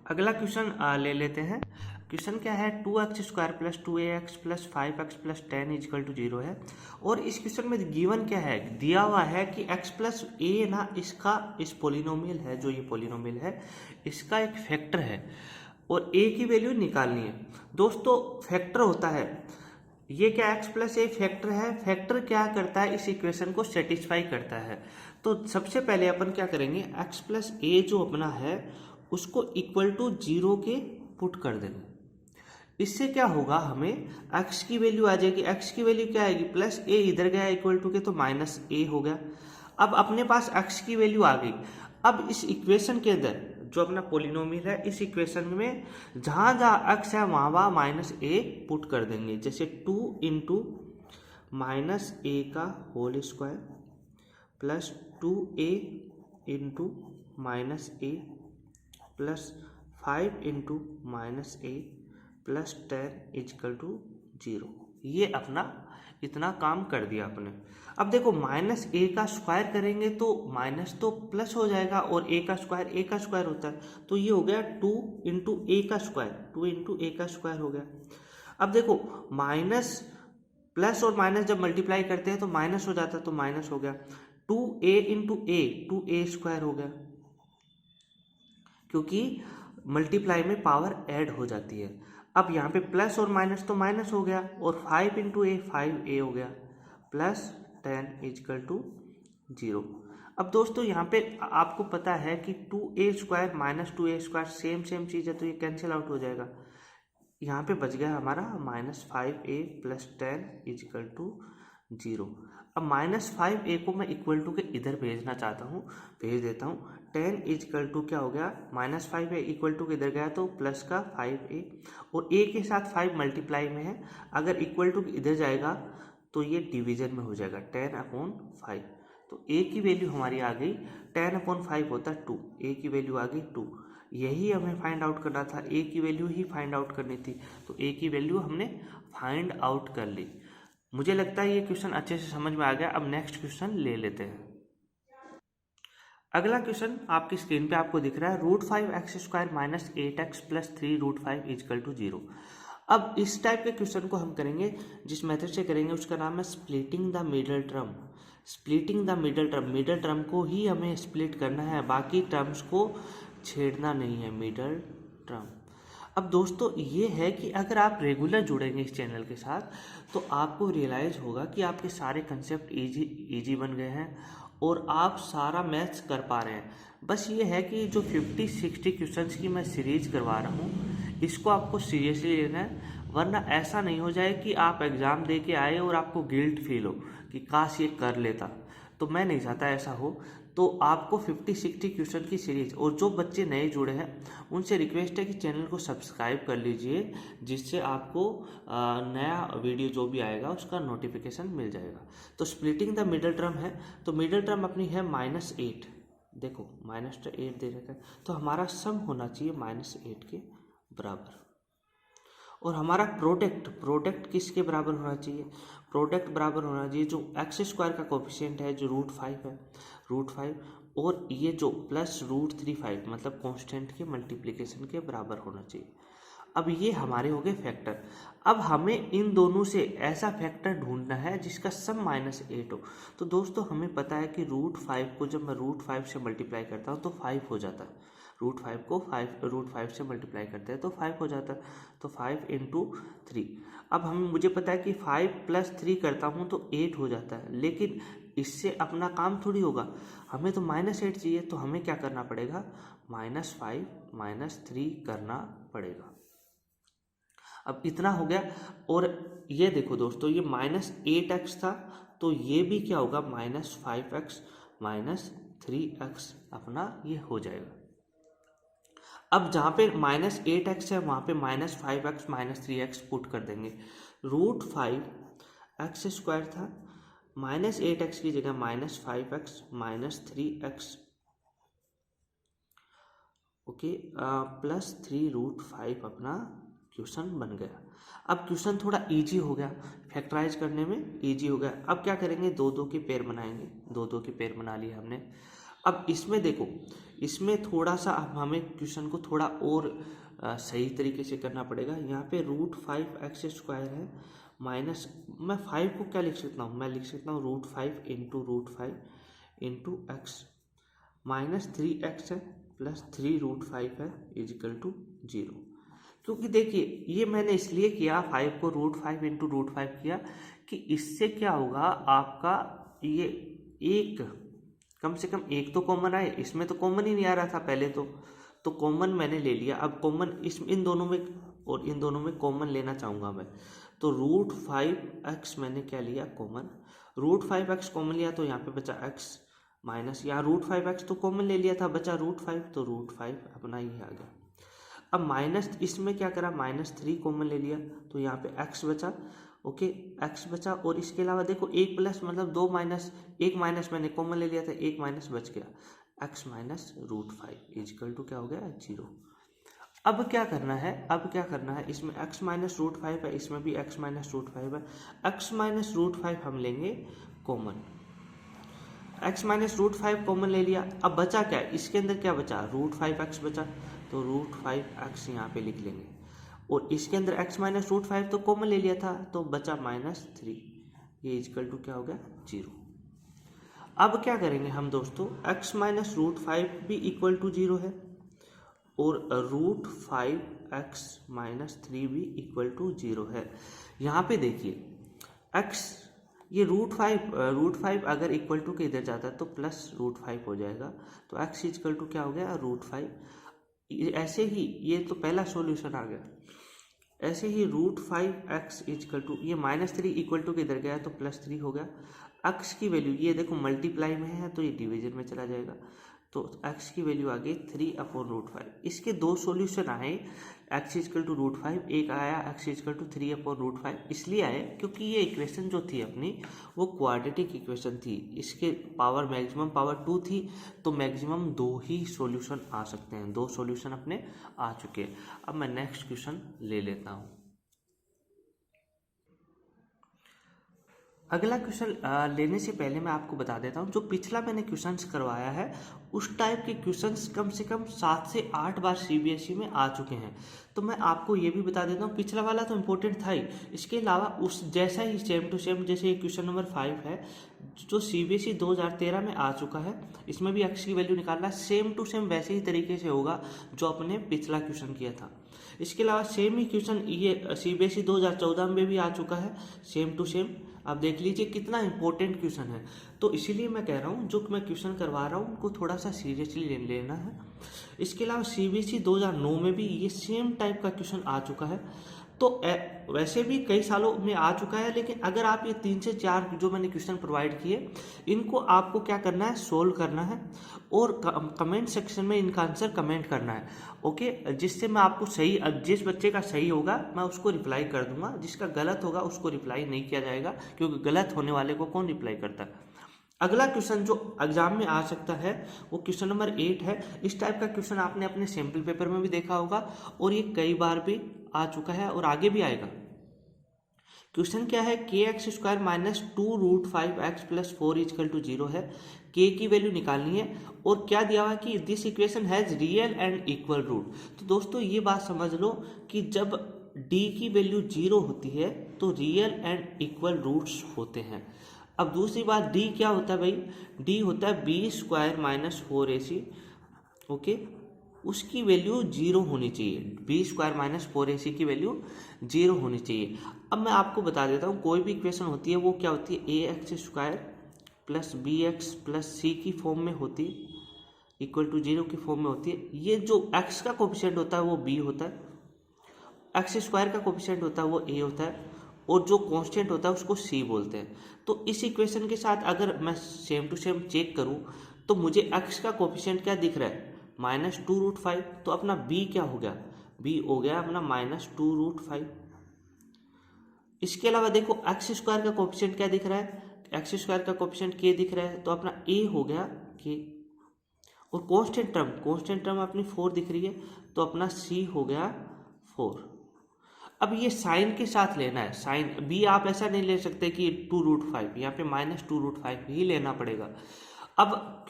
अगला क्वेश्चन ले लेते हैं। क्वेश्चन क्या है, 2x² plus 2ax plus 5x plus 10 equal to 0 है। और इस क्वेश्चन में गिवन क्या है, दिया हुआ है कि x प्लस ए ना इसका इस पोलिनोमियल है, जो ये पोलिनोमियल है इसका एक फैक्टर है और a की वैल्यू निकालनी है। दोस्तों फैक्टर होता है, ये क्या x प्लस ए फैक्टर है। फैक्टर क्या करता है, इस इक्वेशन को सेटिस्फाई करता है। तो सबसे पहले अपन क्या करेंगे, x प्लस ए जो अपना है उसको इक्वल टू 0 के पुट कर देंगे। इससे क्या होगा, हमें x की वैल्यू आ जाएगी। x की वैल्यू क्या आएगी, प्लस ए इधर गया इक्वल टू के तो माइनस ए हो गया। अब अपने पास x की वैल्यू आ गई। अब इस इक्वेशन के अंदर जो अपना पोलिनोमियल है, इस इक्वेशन में जहां जहां x है वहां वहां माइनस ए पुट कर देंगे। जैसे 2 इंटू माइनस ए का whole square plus 2a into minus a plus 5 into minus a plus 10 equal to 0। ये अपना इतना काम कर दिया अपने। अब देखो माइनस ए का स्क्वायर करेंगे तो माइनस तो प्लस हो जाएगा और ए का स्क्वायर होता है, तो ये हो गया 2 इंटू ए का स्क्वायर, 2 इंटू ए का स्क्वायर हो गया। अब देखो माइनस प्लस और माइनस जब मल्टीप्लाई करते हैं तो माइनस हो जाता है, तो माइनस हो गया 2a इंटू ए, 2a स्क्वायर हो गया, क्योंकि मल्टीप्लाई में पावर ऐड हो जाती है। अब यहाँ पे प्लस और माइनस तो माइनस हो गया और 5 इंटू ए 5a हो गया प्लस 10 इजकल टू 0। अब दोस्तों यहाँ पे आपको पता है कि 2a square minus 2a square same चीज़ है, तो ये कैंसिल आउट हो जाएगा। यहाँ पे बच गया हमारा minus 5a plus 10 equal to 0। अब माइनस 5a को मैं इक्वल टू के इधर भेजना चाहता हूँ, भेज देता हूँ। 10 इजकल टू क्या हो गया, माइनस 5a इक्वल टू किधर गया तो प्लस का 5a, और a के साथ 5 मल्टीप्लाई में है, अगर इक्वल टू इधर जाएगा तो ये डिवीजन में हो जाएगा 10/5। तो a की वैल्यू हमारी आ गई 10/5 होता है 2, a की वैल्यू आ गई 2। यही हमें फाइंड आउट करना था, a की वैल्यू ही फाइंड आउट करनी थी, तो a की वैल्यू हमने फाइंड आउट कर ली। मुझे लगता है ये क्वेश्चन अच्छे से समझ में आ गया। अब नेक्स्ट क्वेश्चन ले लेते हैं। अगला क्वेश्चन आपकी स्क्रीन पे आपको दिख रहा है, √5x² minus 8x plus 3√5 is equal to 0। अब इस टाइप के क्वेश्चन को हम करेंगे, जिस मेथड से करेंगे उसका नाम है splitting the middle term. Splitting the middle term को ही हमें स्प्लिट करना है, बाकी टर्म्स को छेड़ना नहीं है, मिडल टर्म। अब दोस्तों ये है कि अगर आप रेगुलर जुड़ेंगे इस चैनल के साथ तो आपको रियलाइज़ होगा कि आपके सारे कंसेप्ट इजी बन गए हैं और आप सारा मैथ्स कर पा रहे हैं। बस ये है कि जो 50-60 क्वेश्चंस की मैं सीरीज करवा रहा हूँ इसको आपको सीरियसली लेना है, वरना ऐसा नहीं हो जाए कि आप एग्ज़ाम दे के आए और आपको गिल्ट फील हो कि काश ये कर लेता। तो मैं नहीं चाहता ऐसा हो। तो आपको 50-60 क्वेश्चन की सीरीज, और जो बच्चे नए जुड़े हैं उनसे रिक्वेस्ट है कि चैनल को सब्सक्राइब कर लीजिए, जिससे आपको नया वीडियो जो भी आएगा उसका नोटिफिकेशन मिल जाएगा। तो स्प्लिटिंग द मिडल टर्म है, तो मिडल टर्म अपनी है -8। देखो -8 दे रखा है, तो हमारा सम होना चाहिए -8 के बराबर। और हमारा प्रोडक्ट किसके बराबर होना चाहिए, प्रोडक्ट बराबर होना चाहिए जो x² का कोफिशिएंट है, जो √5 है, √5, और ये जो प्लस √35 मतलब कांस्टेंट के मल्टीप्लिकेशन के बराबर होना चाहिए। अब ये हमारे हो गए फैक्टर। अब हमें इन दोनों से ऐसा फैक्टर ढूंढना है जिसका सम -8 हो। तो दोस्तों हमें पता है कि √5 को जब मैं √5 से मल्टीप्लाई करता हूँ तो 5 हो जाता है। √5 को √5 से मल्टीप्लाई करते हैं तो 5 हो जाता है, तो 5 इंटू 3। अब मुझे पता है कि 5 प्लस 3 करता हूँ तो 8 हो जाता है, लेकिन इससे अपना काम थोड़ी होगा, हमें तो -8 चाहिए। तो हमें क्या करना पड़ेगा, -5 -3 करना पड़ेगा। अब इतना हो गया। और ये देखो दोस्तों, ये -8x था, तो ये भी क्या होगा, -5x -3x अपना ये हो जाएगा। अब जहाँ पे -8x है वहाँ पे -5x -3x पुट कर देंगे। √5x² था, -8x की जगह -5x -3x, ओके, प्लस 3√5 अपना क्वेश्चन बन गया। अब क्वेश्चन थोड़ा इजी हो गया, फैक्टराइज करने में इजी हो गया। अब क्या करेंगे, 2-2 के पेयर बनाएंगे, 2-2 के पेयर बना लिए हमने। अब इसमें देखो, इसमें थोड़ा सा अब हमें क्वेश्चन को थोड़ा और सही तरीके से करना पड़ेगा। यहाँ पे √5x² है माइनस, मैं 5 को क्या लिख सकता हूँ, मैं लिख सकता हूँ √5 into √5 into x minus 3x है प्लस 3√5 है इजिकल टू 0। क्योंकि देखिए ये मैंने इसलिए किया 5 को √5 इंटू √5 किया कि इससे क्या होगा आपका, ये एक कम से कम एक तो कॉमन आए, इसमें तो कॉमन ही नहीं आ रहा था पहले तो कॉमन मैंने ले लिया। अब कॉमन इस इन दोनों में और इन दोनों में कॉमन लेना चाहूँगा मैं, तो √5x मैंने क्या लिया कॉमन, √5x कॉमन लिया तो यहाँ पे बचा x माइनस, यहाँ √5x तो कॉमन ले लिया था, बचा √5 तो √5 अपना ही आ गया। अब माइनस इसमें क्या करा, -3 कॉमन ले लिया तो यहाँ पे x बचा, ओके x बचा। और इसके अलावा देखो एक प्लस मतलब दो माइनस, एक माइनस मैंने कॉमन ले लिया था, एक माइनस बच गया, x माइनस √5 इजिकल टू क्या हो गया 0। अब क्या करना है, अब क्या करना है, इसमें x माइनस √5 है, इसमें भी x माइनस √5 है, x माइनस √5 हम लेंगे कॉमन, x माइनस √5 कॉमन ले लिया। अब बचा क्या, इसके अंदर क्या बचा, √5x बचा, तो √5x यहाँ पे लिख लेंगे। और इसके अंदर x माइनस √5 तो कॉमन ले लिया था तो बचा -3, ये इजिकल टू क्या हो गया 0। अब क्या करेंगे हम दोस्तों, x माइनस √5 भी इक्वल टू 0 है और √5x माइनस 3 भी इक्वल टू 0 है। यहाँ पे देखिए x, ये √5 अगर इक्वल टू के इधर जाता है तो प्लस √5 हो जाएगा, तो x इक्वल टू क्या हो गया √5। ऐसे ही ये तो पहला सॉल्यूशन आ गया, ऐसे ही √5x इक्वल टू ये -3 इक्वल टू के इधर गया तो +3 हो गया। x की वैल्यू ये देखो मल्टीप्लाई में है तो ये डिवीजन में चला जाएगा, तो x की वैल्यू आ गई 3/√5। इसके दो सॉल्यूशन आए, x इक्वल टू √5, एक आया x इक्वल टू 3/√5। इसलिए आए क्योंकि ये इक्वेशन जो थी अपनी वो क्वाड्रेटिक इक्वेशन थी, इसके पावर मैक्सिमम पावर 2 थी, तो मैक्सिमम 2 ही सॉल्यूशन आ सकते हैं, 2 सॉल्यूशन अपने आ चुके हैं। अब मैं नेक्स्ट क्वेश्चन ले लेता हूँ। अगला क्वेश्चन लेने से पहले मैं आपको बता देता हूँ, जो पिछला मैंने क्वेश्चंस करवाया है उस टाइप के क्वेश्चंस कम से कम 7 से 8 बार सीबीएसई में आ चुके हैं। तो मैं आपको ये भी बता देता हूँ, पिछला वाला तो इम्पोर्टेंट था ही, इसके अलावा उस जैसा ही सेम टू सेम, जैसे ये क्वेश्चन नंबर 5 है जो सीबीएसई 2013 में आ चुका है, इसमें भी x की वैल्यू निकालना है, सेम टू सेम वैसे ही तरीके से होगा जो अपने पिछला क्वेश्चन किया था। इसके अलावा सेम ही क्वेश्चन ये सीबीएसई 2014 में भी आ चुका है, सेम टू सेम। आप देख लीजिए कितना इंपॉर्टेंट क्वेश्चन है, तो इसीलिए मैं कह रहा हूँ जो मैं क्वेश्चन करवा रहा हूँ उनको थोड़ा सा सीरियसली लेना है। इसके अलावा सीबीएसई 2009 में भी ये सेम टाइप का क्वेश्चन आ चुका है, तो वैसे भी कई सालों में आ चुका है, लेकिन अगर आप ये 3 से 4 जो मैंने क्वेश्चन प्रोवाइड किए इनको आपको क्या करना है, सोल्व करना है और कमेंट सेक्शन में इनका आंसर कमेंट करना है, ओके। जिससे मैं आपको सही, जिस बच्चे का सही होगा मैं उसको रिप्लाई कर दूंगा, जिसका गलत होगा उसको रिप्लाई नहीं किया जाएगा, क्योंकि गलत होने वाले को कौन रिप्लाई करता है। अगला क्वेश्चन जो एग्जाम में आ सकता है वो क्वेश्चन नंबर 8 है। इस टाइप का क्वेश्चन आपने अपने सैम्पल पेपर में भी देखा होगा और ये कई बार भी आ चुका है और आगे भी आएगा। क्वेश्चन क्या है, kx² minus 2√5x plus 4 equal to 0 है, k की वैल्यू निकालनी है और क्या दिया हुआ है कि this equation has real and equal root. तो दोस्तों ये बात समझ लो कि जब d की वैल्यू 0 होती है तो रियल एंड इक्वल रूट्स होते हैं। अब दूसरी बात d क्या होता है भाई, d होता है b² माइनस 4ac, ओके, उसकी वैल्यू 0 होनी चाहिए, b² माइनस 4ac की वैल्यू 0 होनी चाहिए। अब मैं आपको बता देता हूँ कोई भी इक्वेशन होती है वो क्या होती है, ax² plus bx plus c की फॉर्म में होती है, इक्वल टू 0 की फॉर्म में होती है। ये जो x का कोफिशिएंट होता है वो b होता है, x² का कोफिशिएंट होता है वो a होता है और जो कांस्टेंट होता है उसको c बोलते हैं। तो इस इक्वेशन के साथ अगर मैं सेम टू सेम चेक करूं तो मुझे x का कोफिशिएंट क्या दिख रहा है, -2√5, तो अपना b क्या हो गया, b हो गया अपना -2√5। इसके अलावा देखो x² का कोफिशिएंट क्या दिख रहा है, x² का कोफिशिएंट k दिख रहा है, तो अपना a हो गया k, और कांस्टेंट टर्म अपनी 4 दिख रही है तो अपना c हो गया 4। अब ये साइन के साथ लेना है, साइन b आप ऐसा नहीं ले सकते कि 2√5, यहाँ पे -2√5 ही लेना पड़ेगा। अब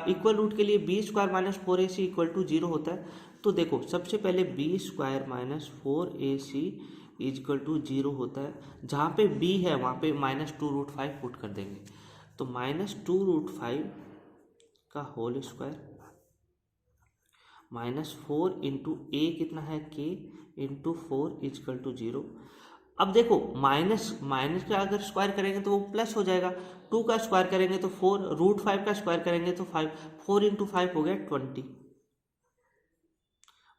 इक्वल रूट के लिए b square minus 4ac equal to 0 होता है। तो देखो सबसे पहले b square minus 4ac equal to 0 होता है। जहाँ पे b है वहाँ पे -2√5 पुट कर देंगे। तो -2√5 का होल स्क्वायर -4 इंटू ए कितना है k इंटू 4 इक्वल टू 0। अब देखो माइनस का अगर स्क्वायर करेंगे तो वो प्लस हो जाएगा। 2 का स्क्वायर करेंगे तो 4, √5 का स्क्वायर करेंगे तो 5, 4 इंटू 5 हो गया 20,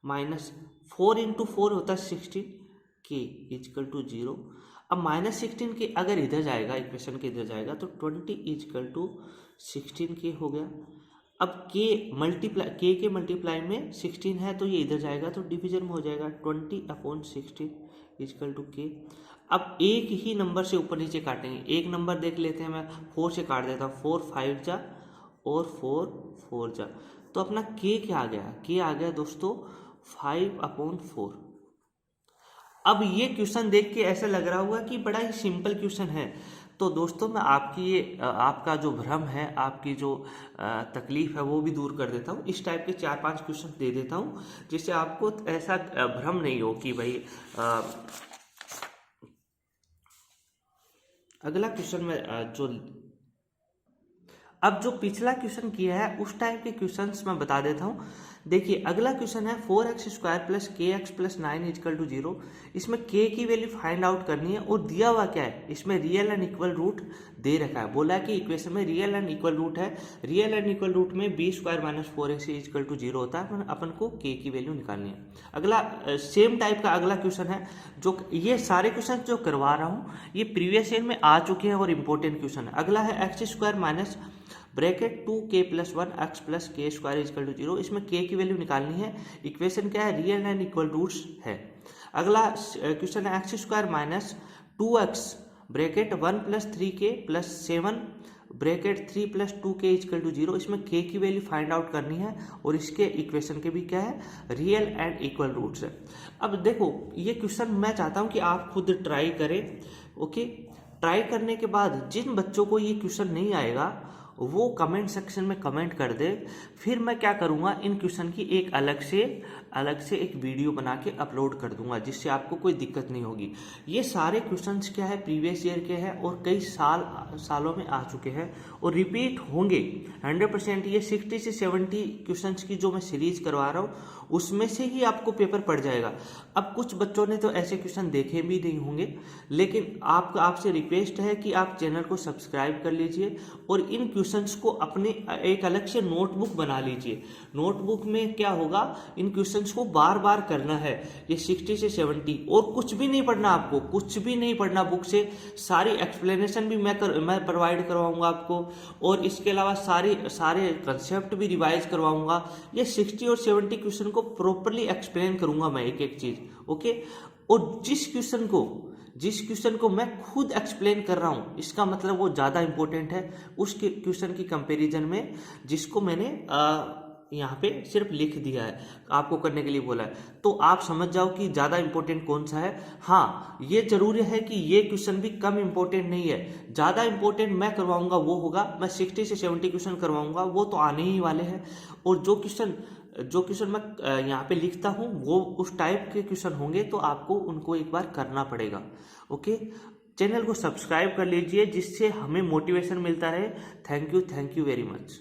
-4 इंटू 4 होता है 16 k इक्वल टू 0। अब -16 के अगर इधर जाएगा, इक्वेशन के इधर जाएगा तो 20 इक्वल टू 16k हो गया। अब k के मल्टीप्लाई में 16 है तो ये इधर जाएगा तो डिवीजन में हो जाएगा 20/16 इक्वल टू k। अब एक ही नंबर से ऊपर नीचे काटेंगे। एक नंबर देख लेते हैं, मैं 4 से काट देता हूँ। 4 5 जा और 4 4 जा, तो अपना k क्या आ गया? k आ गया दोस्तों 5/4। अब ये क्वेश्चन देख के ऐसा लग रहा होगा कि बड़ा ही सिंपल क्वेश्चन है। तो दोस्तों मैं आपका जो भ्रम है, आपकी जो तकलीफ है वो भी दूर कर देता हूँ। इस टाइप के 4-5 क्वेश्चन दे देता हूँ जिससे आपको ऐसा भ्रम नहीं हो कि भाई अगला क्वेश्चन में अब जो पिछला क्वेश्चन किया है उस टाइप के क्वेश्चंस मैं बता देता हूँ। देखिए अगला क्वेश्चन है 4x² plus kx plus 9 equal to 0। इसमें k की वैल्यू फाइंड आउट करनी है और दिया हुआ क्या है, इसमें रियल एंड इक्वल रूट दे रखा है। बोला कि इक्वेशन में रियल एंड इक्वल रूट है। रियल एंड इक्वल रूट में b² minus 4ac equal to 0 होता है। अपन को k की वैल्यू निकालनी है। अगला सेम टाइप का अगला क्वेश्चन है। जो ये सारे क्वेश्चन जो करवा रहा हूँ ये प्रीवियस ईयर में आ चुके हैं और इंपॉर्टेंट क्वेश्चन है। अगला है x² minus bracket 2k plus 1 x plus k square equal to 0। इसमें k की वैल्यू निकालनी है। इक्वेशन क्या है, रियल एंड इक्वल रूट्स है। अगला क्वेश्चन है x² minus 2x bracket 1 plus 3k plus 7 bracket 3 plus 2k equal to 0। इसमें k की वैल्यू फाइंड आउट करनी है और इसके इक्वेशन के भी क्या है, रियल एंड इक्वल रूट्स है। अब देखो ये क्वेश्चन मैं चाहता हूँ कि आप खुद ट्राई करें। ओके, ट्राई करने के बाद जिन बच्चों को ये क्वेश्चन नहीं आएगा वो कमेंट सेक्शन में कमेंट कर दे। फिर मैं क्या करूँगा, इन क्वेश्चन की एक अलग से एक वीडियो बना के अपलोड कर दूंगा जिससे आपको कोई दिक्कत नहीं होगी। ये सारे क्वेश्चंस क्या है, प्रीवियस ईयर के हैं और कई सालों में आ चुके हैं और रिपीट होंगे 100%। ये 60 से 70 क्वेश्चंस की जो मैं सीरीज करवा रहा हूँ उसमें से ही आपको पेपर पड़ जाएगा। अब कुछ बच्चों ने तो ऐसे क्वेश्चन देखे भी नहीं होंगे, लेकिन आपसे रिक्वेस्ट है कि आप चैनल को सब्सक्राइब कर लीजिए और इन क्वेश्चंस को अपने एक अलग से नोटबुक बना लीजिए। नोटबुक में क्या होगा, इन क्वेश्चंस को बार बार करना है। ये 60 से 70 और कुछ भी नहीं पढ़ना, आपको कुछ भी नहीं पढ़ना बुक से। सारी एक्सप्लेनेशन भी मैं प्रोवाइड करवाऊंगा आपको और इसके अलावा सारे कंसेप्ट भी रिवाइज करवाऊंगा। ये 60 और 70 क्वेश्चन को प्रॉपरली एक्सप्लेन करूंगा मैं एक एक चीज। ओके, और जिस क्वेश्चन को मैं खुद एक्सप्लेन कर रहा हूं इसका मतलब वो ज़्यादा इंपॉर्टेंट है उस क्वेश्चन की कंपैरिजन में जिसको मैंने यहाँ पे सिर्फ लिख दिया है, आपको करने के लिए बोला है। तो आप समझ जाओ कि ज़्यादा इंपॉर्टेंट कौन सा है। हाँ, ये जरूरी है कि ये क्वेश्चन भी कम इंपॉर्टेंट नहीं है। ज़्यादा इंपॉर्टेंट मैं करवाऊंगा वो होगा, मैं 60 से 70 क्वेश्चन करवाऊंगा, वो तो आने ही वाले हैं। और जो क्वेश्चन मैं यहाँ पे लिखता हूँ वो उस टाइप के क्वेश्चन होंगे तो आपको उनको एक बार करना पड़ेगा। ओके, चैनल को सब्सक्राइब कर लीजिए जिससे हमें मोटिवेशन मिलता रहे। Thank you very much.